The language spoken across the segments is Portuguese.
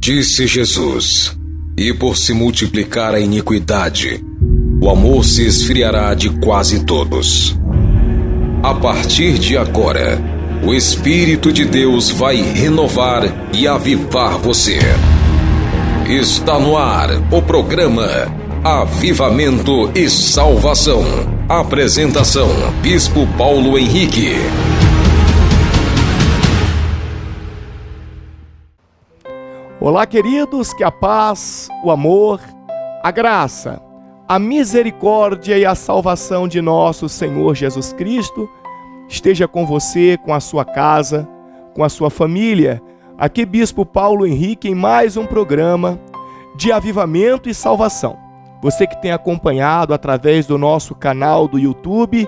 Disse Jesus: e por se multiplicar a iniquidade, o amor se esfriará de quase todos. A partir de agora, o Espírito de Deus vai renovar e avivar você. Está no ar o programa Avivamento e Salvação. Apresentação: Bispo Paulo Henrique. Olá, queridos, que a paz, o amor, a graça, a misericórdia e a salvação de nosso Senhor Jesus Cristo esteja com você, com a sua casa, com a sua família. Aqui Bispo Paulo Henrique em mais um programa de avivamento e salvação. Você que tem acompanhado através do nosso canal do YouTube,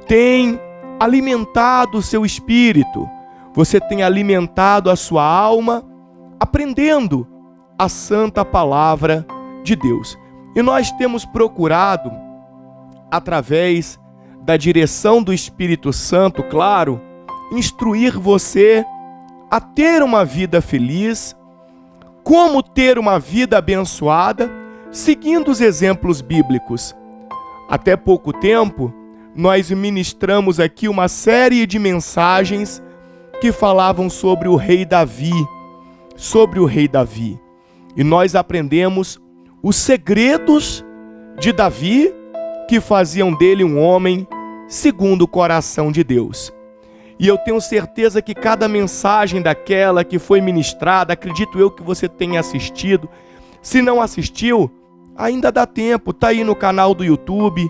tem alimentado o seu espírito, você tem alimentado a sua alma, aprendendo a santa palavra de Deus. E nós temos procurado, através da direção do Espírito Santo, claro, instruir você a ter uma vida feliz, como ter uma vida abençoada, seguindo os exemplos bíblicos. Até pouco tempo, nós ministramos aqui uma série de mensagens que falavam sobre o rei Davi, E nós aprendemos os segredos de Davi que faziam dele um homem segundo o coração de Deus. E eu tenho certeza que cada mensagem daquela que foi ministrada, acredito eu que você tenha assistido. Se não assistiu, ainda dá tempo, tá aí no canal do YouTube,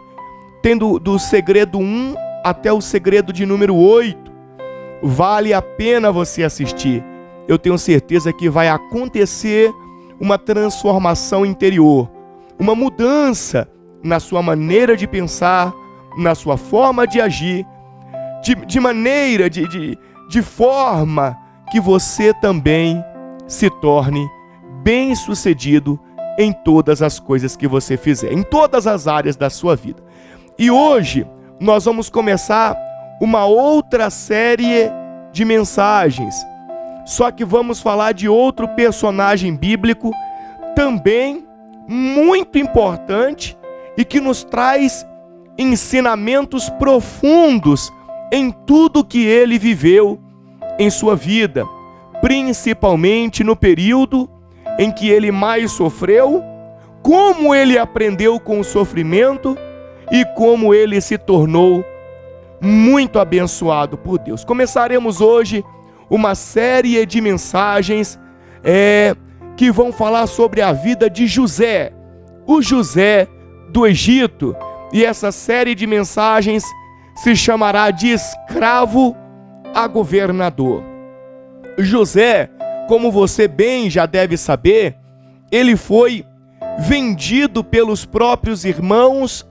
tem do segredo 1 até o segredo de número 8. Vale a pena você assistir. Eu tenho certeza que vai acontecer uma transformação interior, uma mudança na sua maneira de pensar, na sua forma de agir, de forma que você também se torne bem-sucedido em todas as coisas que você fizer, em todas as áreas da sua vida. E hoje nós vamos começar uma outra série de mensagens. Só que vamos falar de outro personagem bíblico também muito importante e que nos traz ensinamentos profundos em tudo que ele viveu em sua vida, principalmente no período em que ele mais sofreu, como ele aprendeu com o sofrimento e como ele se tornou muito abençoado por Deus. Começaremos hoje uma série de mensagens que vão falar sobre a vida de José, o José do Egito. E essa série de mensagens se chamará de escravo a governador. José, como você bem já deve saber, ele foi vendido pelos próprios irmãos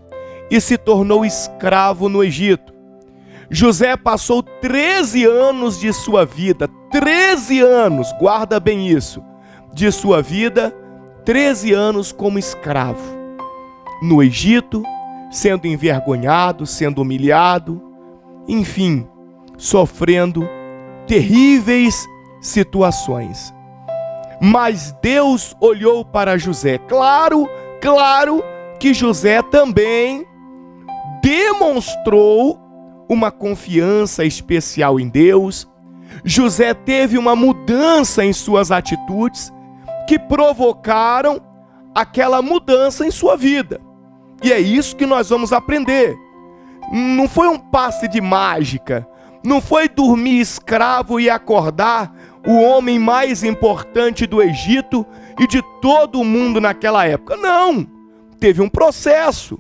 e se tornou escravo no Egito. José passou 13 anos de sua vida, 13 anos, guarda bem isso, de sua vida, 13 anos como escravo, no Egito, sendo envergonhado, sendo humilhado, enfim, sofrendo terríveis situações. Mas Deus olhou para José, claro que José também demonstrou uma confiança especial em Deus. José teve uma mudança em suas atitudes que provocaram aquela mudança em sua vida. E é isso que nós vamos aprender. Não foi um passe de mágica, não foi dormir escravo e acordar o homem mais importante do Egito e de todo o mundo naquela época. Não, teve um processo.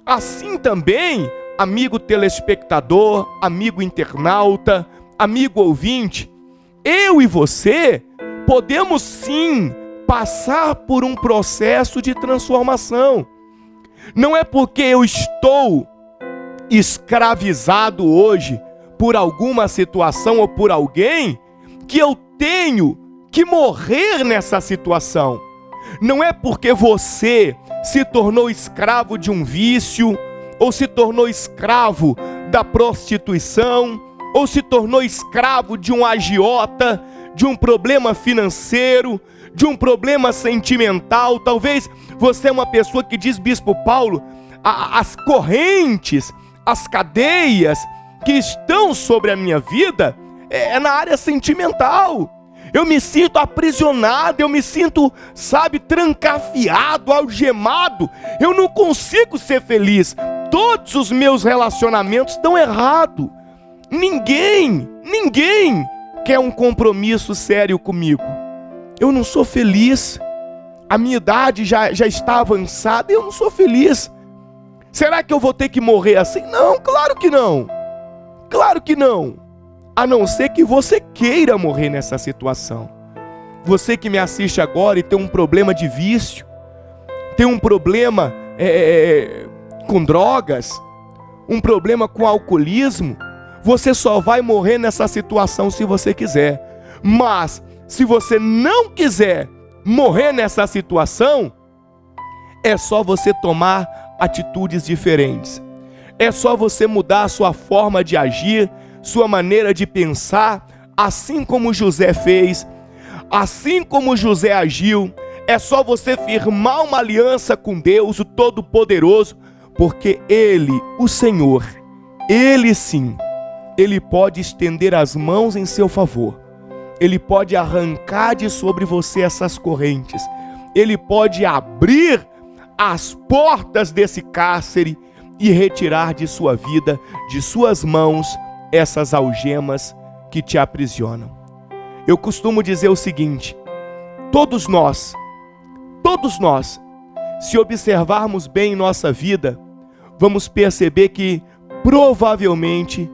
Assim também, amigo telespectador, amigo internauta, amigo ouvinte, eu e você podemos sim passar por um processo de transformação. Não é porque eu estou escravizado hoje por alguma situação ou por alguém que eu tenho que morrer nessa situação. Não é porque você se tornou escravo de um vício, ou se tornou escravo da prostituição, ou se tornou escravo de um agiota, de um problema financeiro, de um problema sentimental. Talvez você é uma pessoa que diz, Bispo Paulo, as correntes, as cadeias que estão sobre a minha vida é na área sentimental. Eu me sinto aprisionado, eu me sinto, trancafiado, algemado. Eu não consigo ser feliz. Todos os meus relacionamentos estão errados. Ninguém quer um compromisso sério comigo. Eu não sou feliz. A minha idade já está avançada e eu não sou feliz. Será que eu vou ter que morrer assim? Não, claro que não. Claro que não. A não ser que você queira morrer nessa situação. Você que me assiste agora e tem um problema de vício, tem um problema com drogas, um problema com alcoolismo, você só vai morrer nessa situação se você quiser. Mas, se você não quiser morrer nessa situação, é só você tomar atitudes diferentes. É só você mudar a sua forma de agir, sua maneira de pensar, assim como José fez, assim como José agiu. É só você firmar uma aliança com Deus, o Todo-Poderoso, porque Ele, o Senhor, Ele sim, Ele pode estender as mãos em seu favor. Ele pode arrancar de sobre você essas correntes. Ele pode abrir as portas desse cárcere e retirar de sua vida, de suas mãos, essas algemas que te aprisionam. Eu costumo dizer o seguinte: todos nós, se observarmos bem nossa vida, vamos perceber que provavelmente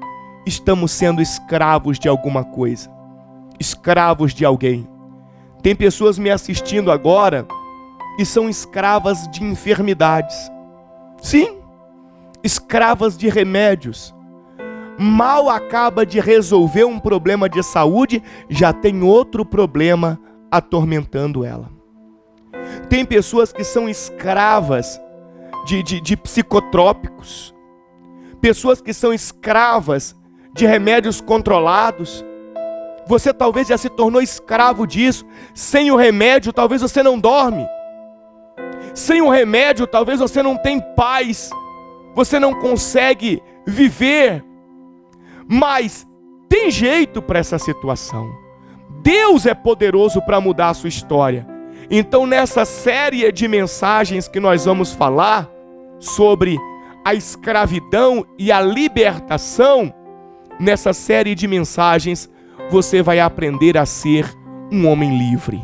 estamos sendo escravos de alguma coisa, escravos de alguém. Tem pessoas me assistindo agora e são escravas de enfermidades. Sim, escravas de remédios. Mal acaba de resolver um problema de saúde, já tem outro problema atormentando ela. Tem pessoas que são escravas de psicotrópicos, pessoas que são escravas de remédios controlados. Você talvez já se tornou escravo disso. Sem o remédio, talvez você não dorme. Sem o remédio, talvez você não tem paz. Você não consegue viver. Mas tem jeito para essa situação. Deus é poderoso para mudar a sua história. Então, nessa série de mensagens que nós vamos falar sobre a escravidão e a libertação, nessa série de mensagens você vai aprender a ser um homem livre,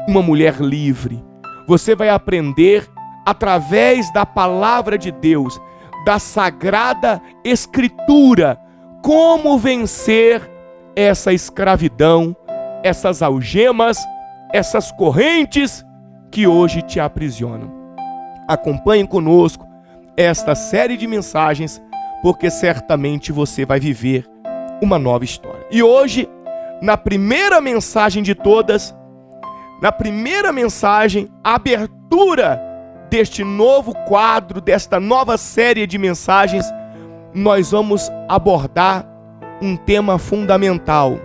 uma mulher livre. Você vai aprender através da palavra de Deus, da Sagrada Escritura, como vencer essa escravidão, essas algemas, essas correntes que hoje te aprisionam. Acompanhe conosco esta série de mensagens, porque certamente você vai viver uma nova história. E hoje, na primeira mensagem de todas, na primeira mensagem, a abertura deste novo quadro, desta nova série de mensagens, nós vamos abordar um tema fundamental: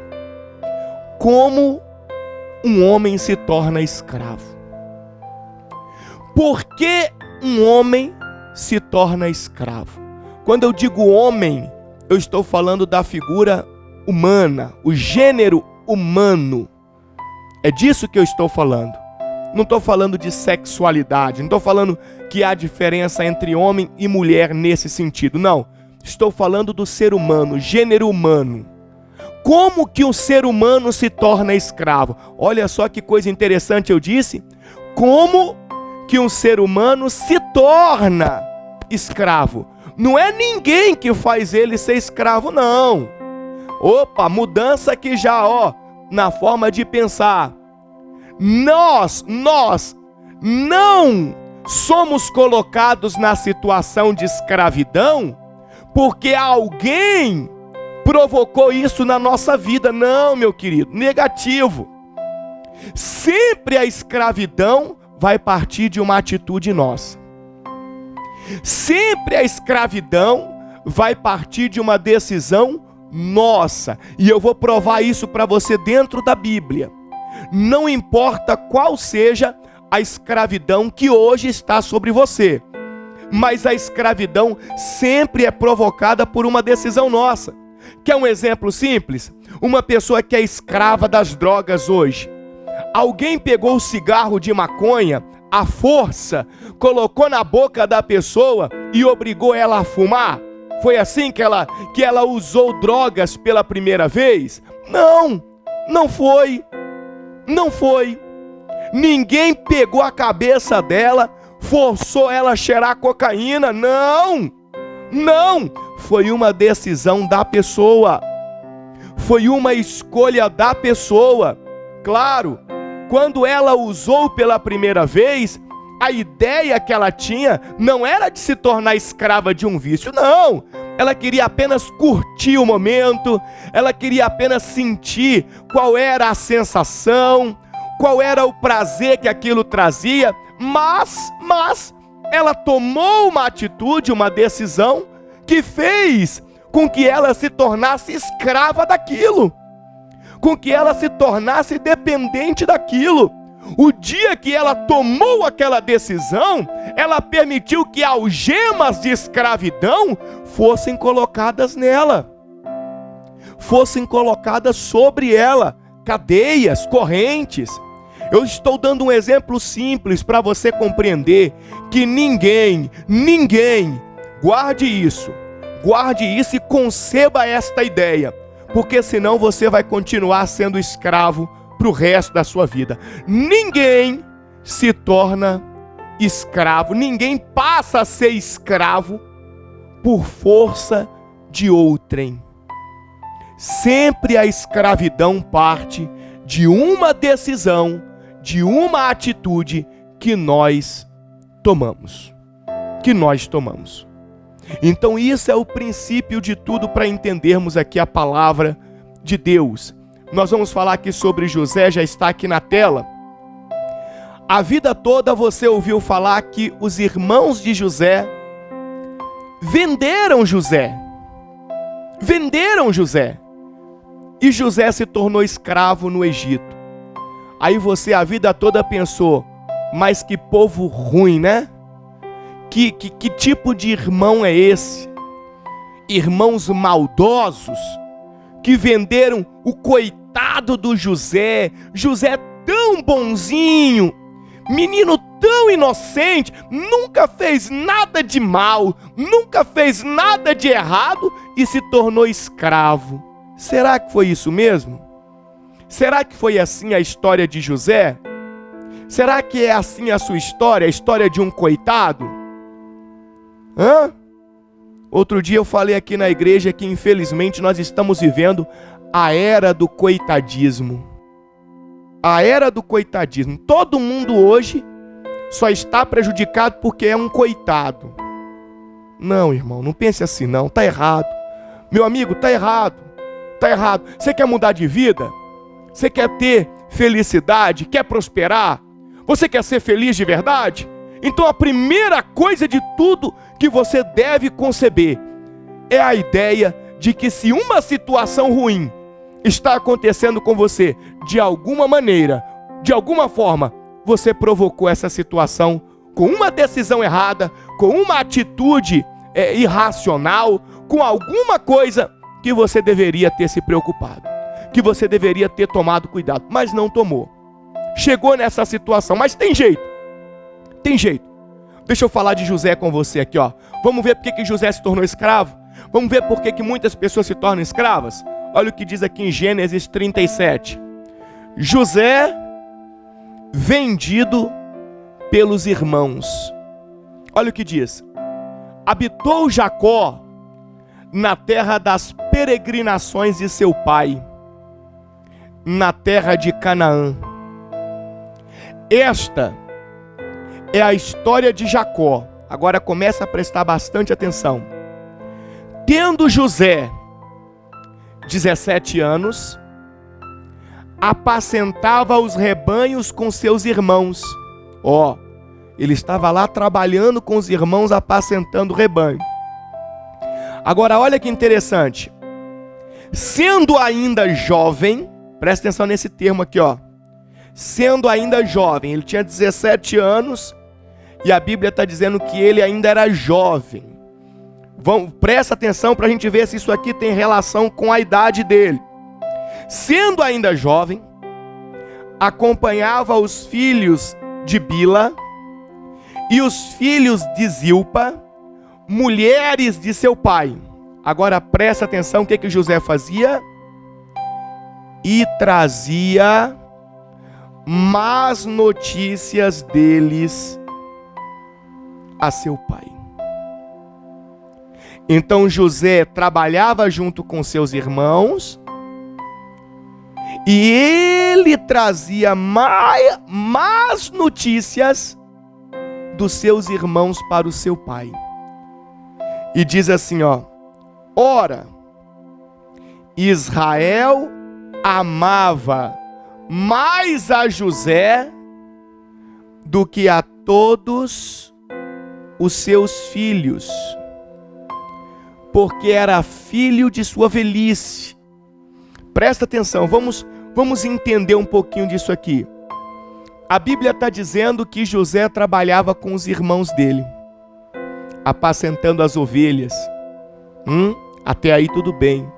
como um homem se torna escravo. Por que um homem se torna escravo? Quando eu digo homem, eu estou falando da figura humana, o gênero humano. É disso que eu estou falando. Não estou falando de sexualidade, não estou falando que há diferença entre homem e mulher nesse sentido, não. Estou falando do ser humano, gênero humano. Como que o ser humano se torna escravo? Olha só que coisa interessante eu disse. Como que um ser humano se torna escravo? Não é ninguém que faz ele ser escravo, não. Opa, mudança aqui já, na forma de pensar. Nós não somos colocados na situação de escravidão porque alguém provocou isso na nossa vida. Não, meu querido, negativo. Sempre a escravidão vai partir de uma atitude nossa. Sempre a escravidão vai partir de uma decisão nossa, e eu vou provar isso para você dentro da Bíblia. Não importa qual seja a escravidão que hoje está sobre você, mas a escravidão sempre é provocada por uma decisão nossa. Quer um exemplo simples? Uma pessoa que é escrava das drogas hoje. Alguém pegou o cigarro de maconha, à força, colocou na boca da pessoa e obrigou ela a fumar? Foi assim que ela usou drogas pela primeira vez? Não, não foi. Não foi. Ninguém pegou a cabeça dela, forçou ela a cheirar cocaína. Não, não. Foi uma decisão da pessoa. Foi uma escolha da pessoa. Claro, quando ela usou pela primeira vez, a ideia que ela tinha não era de se tornar escrava de um vício, não. Ela queria apenas curtir o momento, ela queria apenas sentir qual era a sensação, qual era o prazer que aquilo trazia, mas ela tomou uma atitude, uma decisão que fez com que ela se tornasse escrava daquilo, com que ela se tornasse dependente daquilo. O dia que ela tomou aquela decisão, ela permitiu que algemas de escravidão fossem colocadas nela, fossem colocadas sobre ela, cadeias, correntes. Eu estou dando um exemplo simples para você compreender que ninguém, guarde isso e conceba esta ideia, porque senão você vai continuar sendo escravo para o resto da sua vida. Ninguém se torna escravo, ninguém passa a ser escravo por força de outrem. Sempre a escravidão parte de uma decisão, de uma atitude que nós tomamos. Então isso é o princípio de tudo para entendermos aqui a palavra de Deus. Nós vamos falar aqui sobre José, já está aqui na tela. A vida toda você ouviu falar que os irmãos de José venderam José. E José se tornou escravo no Egito. Aí você a vida toda pensou, mas que povo ruim, né? Que tipo de irmão é esse? Irmãos maldosos que venderam o coitado do José. José tão bonzinho, menino tão inocente, nunca fez nada de mal, nunca fez nada de errado e se tornou escravo. Será que foi isso mesmo? Será que foi assim a história de José? Será que é assim a sua história, a história de um coitado? Outro dia eu falei aqui na igreja que infelizmente nós estamos vivendo a era do coitadismo. A era do coitadismo. Todo mundo hoje só está prejudicado porque é um coitado. Não, irmão, não pense assim não, tá errado. Meu amigo, tá errado. Você quer mudar de vida? Você quer ter felicidade? Quer prosperar? Você quer ser feliz de verdade? Então a primeira coisa de tudo que você deve conceber é a ideia de que se uma situação ruim está acontecendo com você, de alguma maneira, de alguma forma, você provocou essa situação com uma decisão errada, com uma atitude irracional, com alguma coisa que você deveria ter se preocupado, que você deveria ter tomado cuidado, mas não tomou. Chegou nessa situação, mas tem jeito. Deixa eu falar de José com você aqui, ó. Vamos ver por que José se tornou escravo? Vamos ver por que muitas pessoas se tornam escravas? Olha o que diz aqui em Gênesis 37. José, vendido pelos irmãos. Olha o que diz. Habitou Jacó na terra das peregrinações de seu pai, na terra de Canaã. Esta é a história de Jacó. Agora começa a prestar bastante atenção. Tendo José 17 anos, apacentava os rebanhos com seus irmãos. Ele estava lá trabalhando com os irmãos, apacentando o rebanho. Agora olha que interessante. Sendo ainda jovem, presta atenção nesse termo aqui, ó. Sendo ainda jovem, ele tinha 17 anos e a Bíblia está dizendo que ele ainda era jovem. Presta atenção para a gente ver se isso aqui tem relação com a idade dele. Sendo ainda jovem, acompanhava os filhos de Bila e os filhos de Zilpa, mulheres de seu pai. Agora presta atenção o que José fazia. E trazia más notícias deles a seu pai. Então José trabalhava junto com seus irmãos e ele trazia más notícias dos seus irmãos para o seu pai. E diz assim, ó: ora, Israel amava mais a José do que a todos os seus filhos, porque era filho de sua velhice. Presta atenção, vamos entender um pouquinho disso aqui. A Bíblia está dizendo que José trabalhava com os irmãos dele, apacentando as ovelhas. Até aí tudo bem.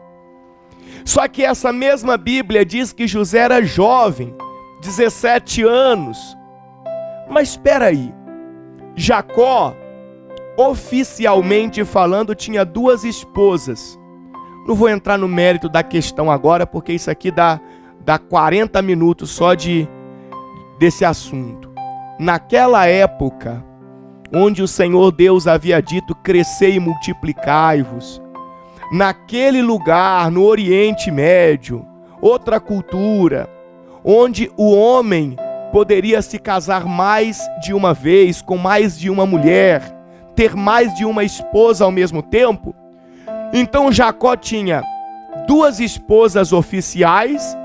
Só que essa mesma Bíblia diz que José era jovem, 17 anos. Mas espera aí, Jacó, oficialmente falando, tinha 2 esposas. Não vou entrar no mérito da questão agora, porque isso aqui dá 40 minutos só desse assunto. Naquela época, onde o Senhor Deus havia dito: crescei e multiplicai-vos, naquele lugar, no Oriente Médio, outra cultura, onde o homem poderia se casar mais de uma vez, com mais de uma mulher, ter mais de uma esposa ao mesmo tempo. Então Jacó tinha 2 esposas oficiais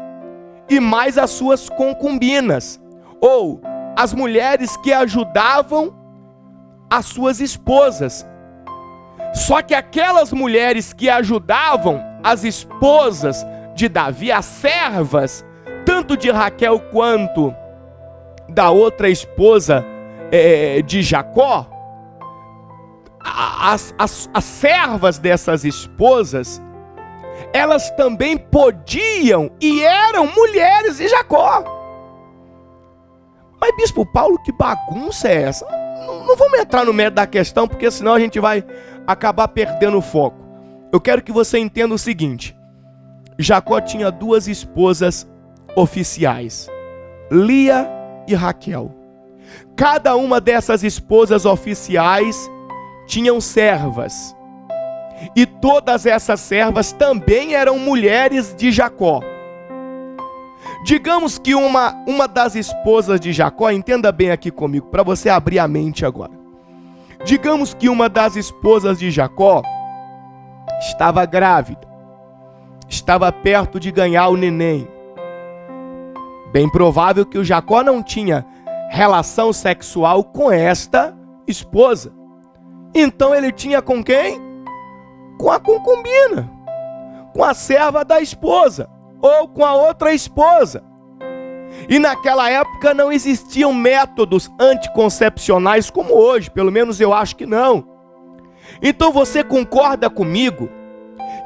e mais as suas concubinas, ou as mulheres que ajudavam as suas esposas. Só que aquelas mulheres que ajudavam as esposas de Davi, as servas, tanto de Raquel quanto da outra esposa de Jacó, as servas dessas esposas, elas também podiam e eram mulheres de Jacó. Mas bispo Paulo, que bagunça é essa? Não vamos entrar no mérito da questão, porque senão a gente vai acabar perdendo o foco. Eu quero que você entenda o seguinte: Jacó tinha 2 esposas oficiais, Lia e Raquel. Cada uma dessas esposas oficiais tinham servas, e todas essas servas também eram mulheres de Jacó. Digamos que uma das esposas de Jacó, entenda bem aqui comigo, para você abrir a mente agora. Digamos que uma das esposas de Jacó estava grávida, estava perto de ganhar o neném. Bem provável que o Jacó não tinha relação sexual com esta esposa. Então ele tinha com quem? Com a concubina, com a serva da esposa, ou com a outra esposa. E naquela época não existiam métodos anticoncepcionais como hoje, pelo menos eu acho que não. Então você concorda comigo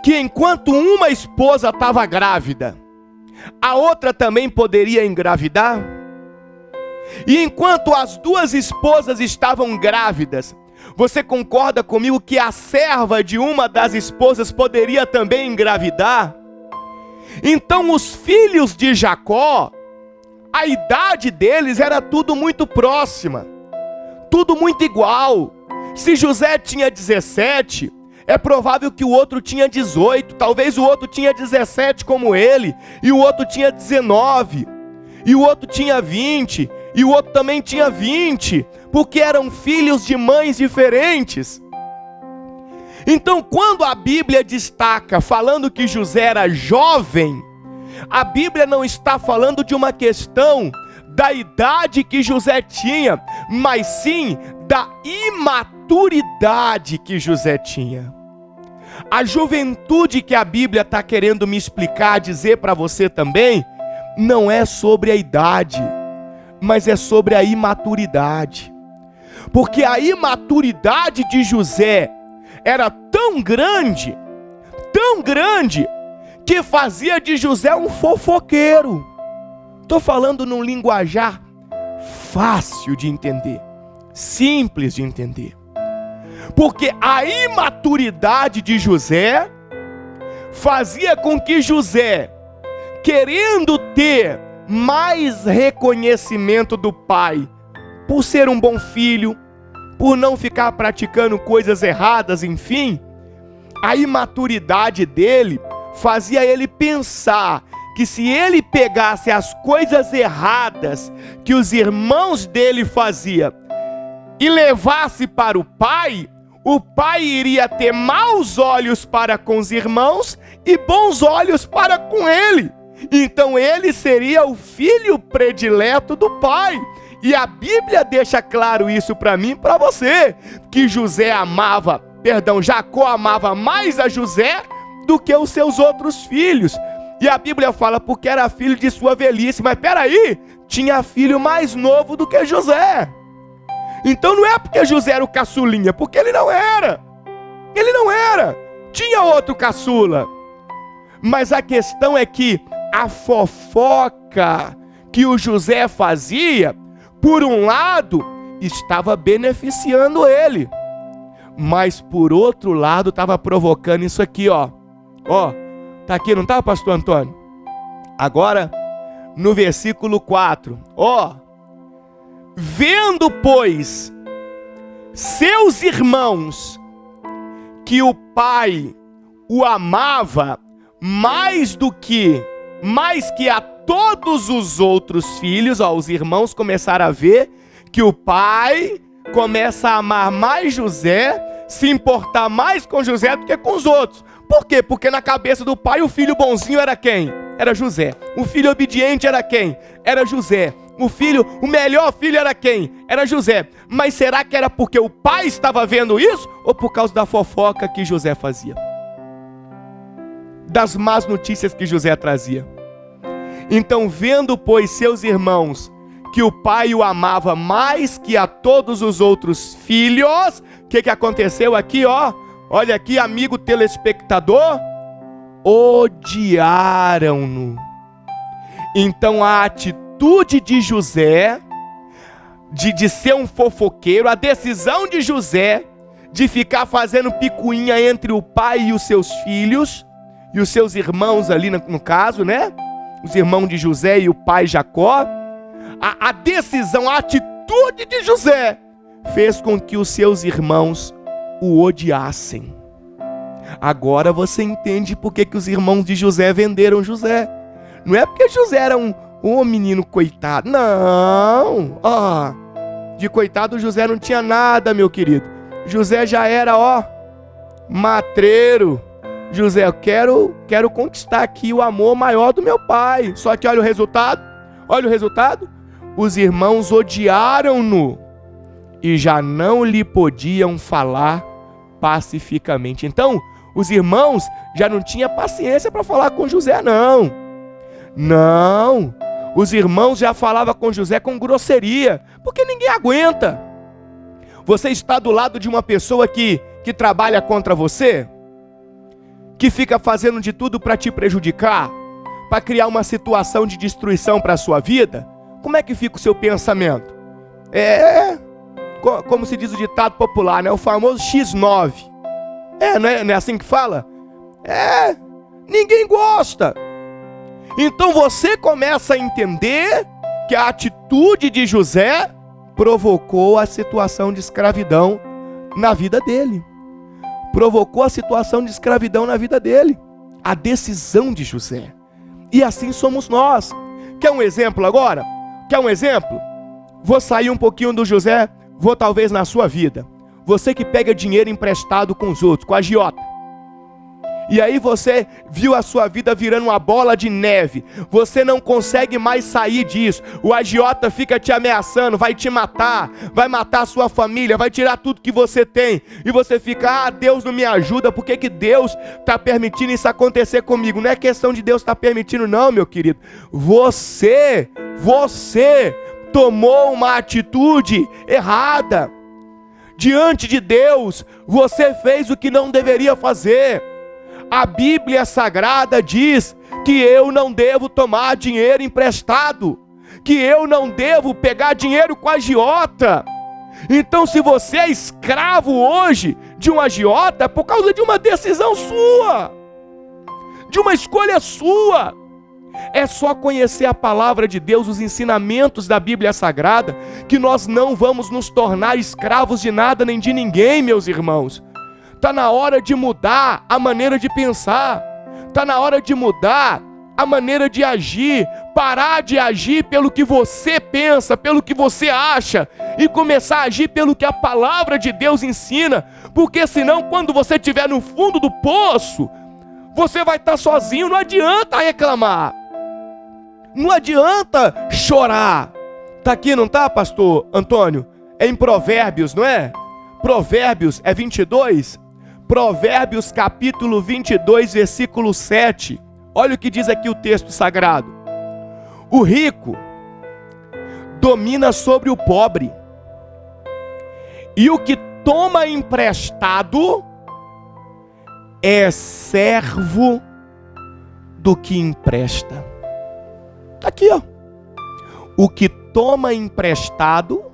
que enquanto uma esposa estava grávida, a outra também poderia engravidar? E enquanto as 2 esposas estavam grávidas, você concorda comigo que a serva de uma das esposas poderia também engravidar? Então os filhos de Jacó, a idade deles era tudo muito próxima, tudo muito igual. Se José tinha 17, é provável que o outro tinha 18, talvez o outro tinha 17 como ele, e o outro tinha 19, e o outro tinha 20, e o outro também tinha 20, porque eram filhos de mães diferentes. Então, quando a Bíblia destaca falando que José era jovem, a Bíblia não está falando de uma questão da idade que José tinha, mas sim da imaturidade que José tinha. A juventude que a Bíblia está querendo me explicar, dizer para você também, não é sobre a idade, mas é sobre a imaturidade. Porque a imaturidade de José era tão grande, que fazia de José um fofoqueiro. Estou falando num linguajar fácil de entender, simples de entender. Porque a imaturidade de José fazia com que José, querendo ter mais reconhecimento do pai, por ser um bom filho, por não ficar praticando coisas erradas, enfim, a imaturidade dele fazia ele pensar que se ele pegasse as coisas erradas que os irmãos dele faziam e levasse para o pai iria ter maus olhos para com os irmãos e bons olhos para com ele. Então ele seria o filho predileto do pai. E a Bíblia deixa claro isso para mim e para você, que Jacó amava mais a José do que os seus outros filhos. E a Bíblia fala porque era filho de sua velhice, mas peraí, tinha filho mais novo do que José. Então não é porque José era o caçulinha, porque ele não era. Tinha outro caçula. Mas a questão é que a fofoca que o José fazia, por um lado, estava beneficiando ele. Mas por outro lado, estava provocando isso aqui, ó. Ó, tá aqui, não tá, pastor Antônio? Agora, no versículo 4, ó. Vendo, pois, seus irmãos que o pai o amava mais que a todos os outros filhos, ó, os irmãos começaram a ver que o pai começa a amar mais José, se importar mais com José do que com os outros. Por quê? Porque na cabeça do pai o filho bonzinho era quem? Era José. O filho obediente era quem? Era José. O melhor filho era quem? Era José. Mas será que era porque o pai estava vendo isso? Ou por causa da fofoca que José fazia? Das más notícias que José trazia. Então, vendo, pois, seus irmãos que o pai o amava mais que a todos os outros filhos, o que aconteceu aqui, ó? Olha aqui, amigo telespectador, odiaram-no. Então a atitude de José, de ser um fofoqueiro, a decisão de José de ficar fazendo picuinha entre o pai e os seus filhos, e os seus irmãos ali no caso, né? Os irmãos de José e o pai Jacó, a decisão, a atitude de José fez com que os seus irmãos o odiassem. Agora você entende por que os irmãos de José venderam José. Não é porque José era um menino coitado. Não. De coitado José não tinha nada, meu querido. José já era, matreiro. José, eu quero conquistar aqui o amor maior do meu pai. Só que olha o resultado. Os irmãos odiaram-no e já não lhe podiam falar pacificamente. Então, os irmãos já não tinham paciência para falar com José, não. Não. Os irmãos já falavam com José com grosseria, porque ninguém aguenta. Você está do lado de uma pessoa que trabalha contra você, que fica fazendo de tudo para te prejudicar, para criar uma situação de destruição para a sua vida. Como é que fica o seu pensamento? Como se diz o ditado popular, né? O famoso X9. Não é assim que fala? Ninguém gosta. Então você começa a entender que a atitude de José provocou a situação de escravidão na vida dele. A decisão de José. E assim somos nós. Quer um exemplo agora? Vou sair um pouquinho do José, vou talvez na sua vida. Você que pega dinheiro emprestado com os outros, com a agiota. E aí você viu a sua vida virando uma bola de neve. Você não consegue mais sair disso. O agiota fica te ameaçando, vai te matar, vai matar a sua família, vai tirar tudo que você tem. E você fica, Deus não me ajuda, por que Deus está permitindo isso acontecer comigo? Não é questão de Deus estar permitindo não, meu querido. Você tomou uma atitude errada. Diante de Deus, você fez o que não deveria fazer. A Bíblia Sagrada diz que eu não devo tomar dinheiro emprestado, que eu não devo pegar dinheiro com agiota. Então, se você é escravo hoje de um agiota, é por causa de uma decisão sua, de uma escolha sua. É só conhecer a palavra de Deus, os ensinamentos da Bíblia Sagrada, que nós não vamos nos tornar escravos de nada nem de ninguém, meus irmãos. Está na hora de mudar a maneira de pensar. Está na hora de mudar a maneira de agir. Parar de agir pelo que você pensa, pelo que você acha. E começar a agir pelo que a palavra de Deus ensina. Porque senão, quando você estiver no fundo do poço, você vai estar sozinho. Não adianta reclamar. Não adianta chorar. Está aqui, não está, pastor Antônio? É em Provérbios, não é? Provérbios é 22? Provérbios capítulo 22, versículo 7. Olha o que diz aqui o texto sagrado. O rico domina sobre o pobre, e o que toma emprestado é servo do que empresta. Está aqui, ó. O que toma emprestado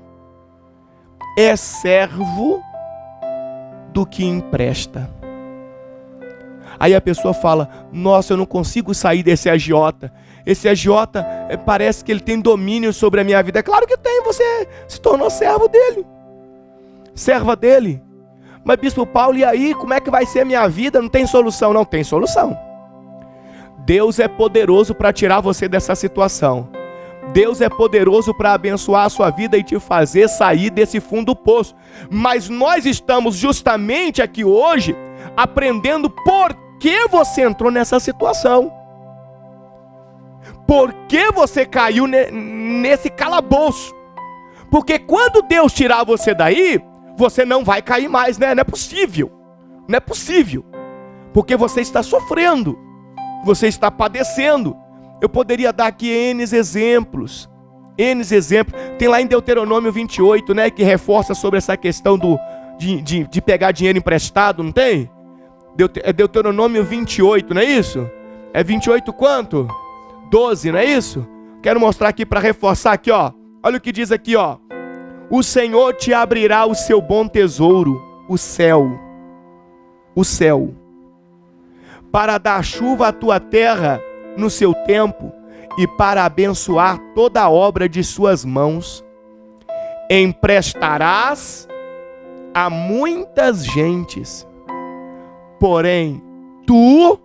é servo do que empresta. Aí a pessoa fala, nossa, eu não consigo sair desse agiota. Esse agiota parece que ele tem domínio sobre a minha vida. É claro que tem, você se tornou servo dele. Serva dele. Mas bispo Paulo, e aí, como é que vai ser a minha vida? Não tem solução. Não tem solução. Deus é poderoso para tirar você dessa situação. Deus é poderoso para abençoar a sua vida e te fazer sair desse fundo do poço. Mas nós estamos justamente aqui hoje aprendendo por que você entrou nessa situação. Por que você caiu nesse calabouço. Porque quando Deus tirar você daí, você não vai cair mais, né? Não é possível. Não é possível. Porque você está sofrendo. Você está padecendo. Eu poderia dar aqui N exemplos. Tem lá em Deuteronômio 28, né? Que reforça sobre essa questão de pegar dinheiro emprestado, não tem? É Deuteronômio 28, não é isso? É 28 quanto? 12, não é isso? Quero mostrar aqui para reforçar aqui, ó. Olha o que diz aqui, ó. O Senhor te abrirá o seu bom tesouro, o céu, para dar chuva à tua terra no seu tempo e para abençoar toda a obra de suas mãos. Emprestarás a muitas gentes, porém tu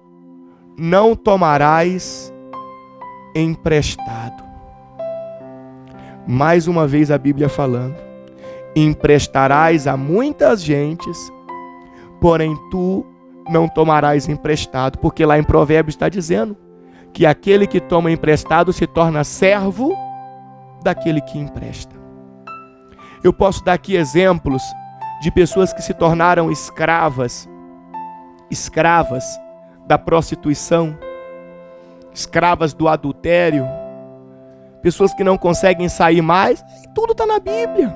não tomarás emprestado. Mais uma vez a Bíblia falando. Emprestarás a muitas gentes, porém tu não tomarás emprestado. Porque lá em Provérbios está dizendo que aquele que toma emprestado se torna servo daquele que empresta. Eu posso dar aqui exemplos de pessoas que se tornaram escravas da prostituição, escravas do adultério, pessoas que não conseguem sair mais. Tudo está na Bíblia.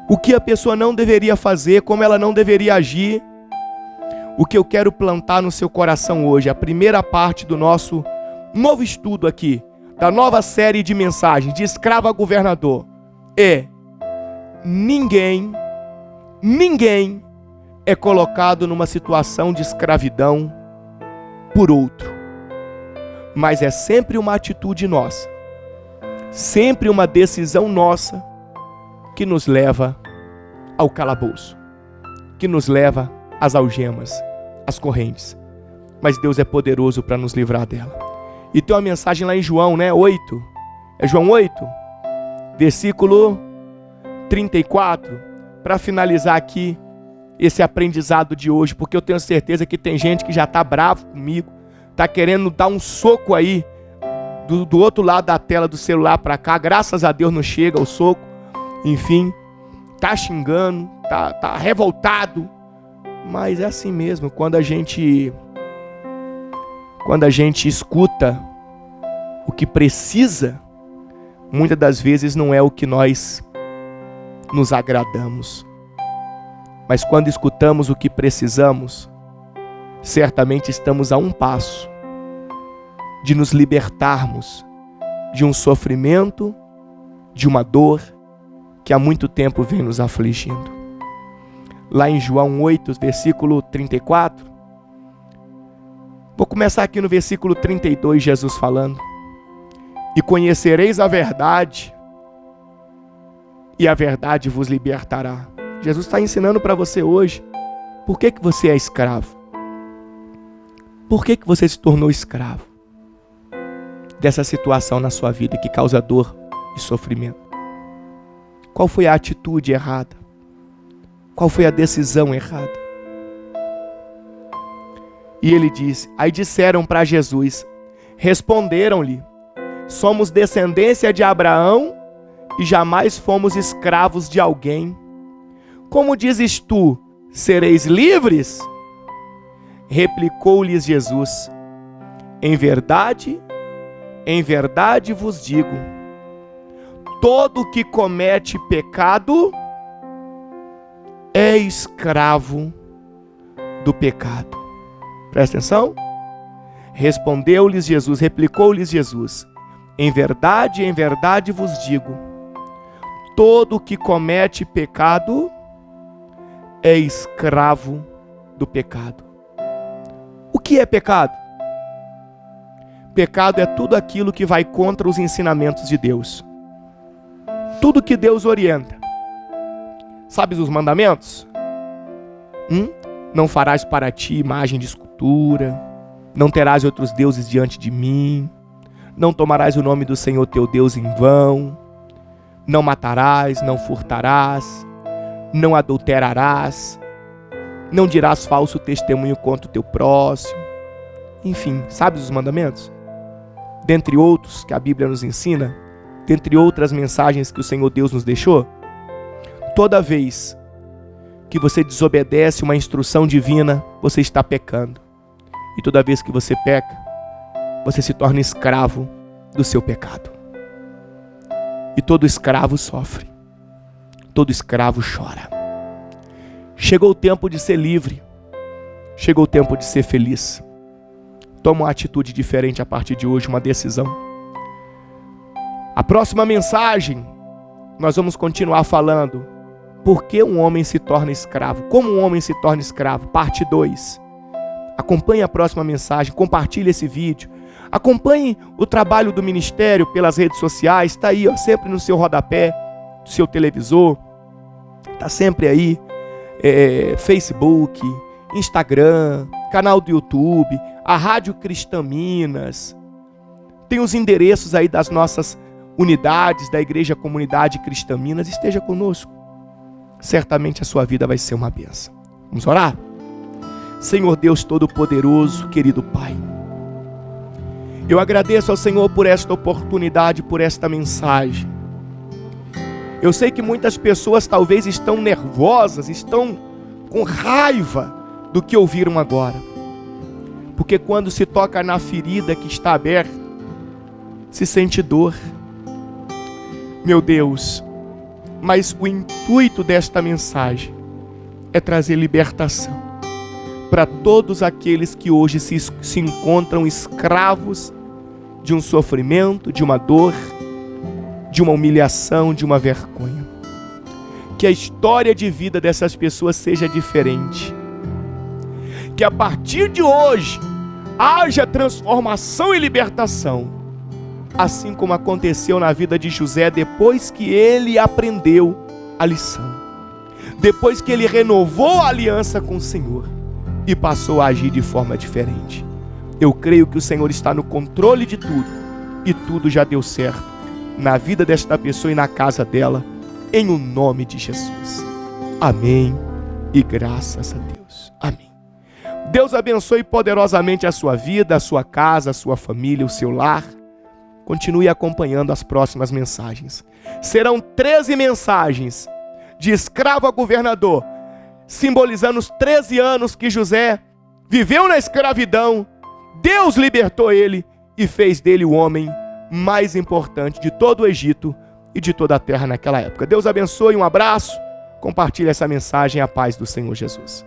O que a pessoa não deveria fazer, como ela não deveria agir. O que eu quero plantar no seu coração hoje, a primeira parte do nosso novo estudo aqui, da nova série de mensagens de escravo a governador, é: ninguém é colocado numa situação de escravidão por outro. Mas é sempre uma atitude nossa, sempre uma decisão nossa que nos leva ao calabouço, que nos leva às algemas, às correntes. Mas Deus é poderoso para nos livrar dela. E tem uma mensagem lá em João, né? 8. É João 8, versículo 34. Para finalizar aqui esse aprendizado de hoje, porque eu tenho certeza que tem gente que já está bravo comigo, está querendo dar um soco aí do outro lado da tela do celular para cá. Graças a Deus não chega o soco. Enfim, tá xingando, tá revoltado. Mas é assim mesmo, quando a gente escuta o que precisa, muitas das vezes não é o que nós nos agradamos. Mas quando escutamos o que precisamos, certamente estamos a um passo de nos libertarmos de um sofrimento, de uma dor que há muito tempo vem nos afligindo. Lá em João 8, versículo 34, vou começar aqui no versículo 32, Jesus falando: e conhecereis a verdade, e a verdade vos libertará. Jesus está ensinando para você hoje, por que você é escravo? Por que você se tornou escravo dessa situação na sua vida que causa dor e sofrimento? Qual foi a atitude errada? Qual foi a decisão errada? E ele disse, aí disseram para Jesus, responderam-lhe, somos descendência de Abraão e jamais fomos escravos de alguém. Como dizes tu, sereis livres? Replicou-lhes Jesus, em verdade vos digo, todo que comete pecado é escravo do pecado. Presta atenção. Respondeu-lhes Jesus, replicou-lhes Jesus, em verdade vos digo, todo que comete pecado é escravo do pecado. O que é pecado? Pecado é tudo aquilo que vai contra os ensinamentos de Deus. Tudo que Deus orienta. Sabes os mandamentos? Não farás para ti imagem de escultura, não terás outros deuses diante de mim, não tomarás o nome do Senhor teu Deus em vão, não matarás, não furtarás, não adulterarás, não dirás falso testemunho contra o teu próximo. Enfim, sabes os mandamentos? Dentre outros que a Bíblia nos ensina, dentre outras mensagens que o Senhor Deus nos deixou, toda vez que você desobedece uma instrução divina, você está pecando. E toda vez que você peca, você se torna escravo do seu pecado. E todo escravo sofre. Todo escravo chora. Chegou o tempo de ser livre. Chegou o tempo de ser feliz. Toma uma atitude diferente a partir de hoje, uma decisão. A próxima mensagem, nós vamos continuar falando por que um homem se torna escravo, como um homem se torna escravo, parte 2. Acompanhe a próxima mensagem, compartilhe esse vídeo, acompanhe o trabalho do ministério pelas redes sociais, está aí, sempre no seu rodapé, do seu televisor, está sempre aí, Facebook, Instagram, canal do YouTube, a Rádio Cristã Minas, tem os endereços aí das nossas unidades da Igreja Comunidade Cristã Minas. Esteja conosco, certamente a sua vida vai ser uma bênção. Vamos orar? Senhor Deus Todo-Poderoso, querido Pai, eu agradeço ao Senhor por esta oportunidade, por esta mensagem. Eu sei que muitas pessoas talvez estão nervosas, estão com raiva do que ouviram agora, porque quando se toca na ferida que está aberta, se sente dor. Meu Deus, mas o intuito desta mensagem é trazer libertação para todos aqueles que hoje se encontram escravos de um sofrimento, de uma dor, de uma humilhação, de uma vergonha. Que a história de vida dessas pessoas seja diferente. Que a partir de hoje haja transformação e libertação, assim como aconteceu na vida de José depois que ele aprendeu a lição, depois que ele renovou a aliança com o Senhor e passou a agir de forma diferente. Eu creio que o Senhor está no controle de tudo e tudo já deu certo na vida desta pessoa e na casa dela, em o nome de Jesus. Amém e graças a Deus. Amém. Deus abençoe poderosamente a sua vida, a sua casa, a sua família, o seu lar. Continue acompanhando as próximas mensagens. Serão 13 mensagens de escravo a governador, simbolizando os 13 anos que José viveu na escravidão. Deus libertou ele e fez dele o homem mais importante de todo o Egito e de toda a terra naquela época. Deus abençoe, um abraço, compartilhe essa mensagem, a paz do Senhor Jesus.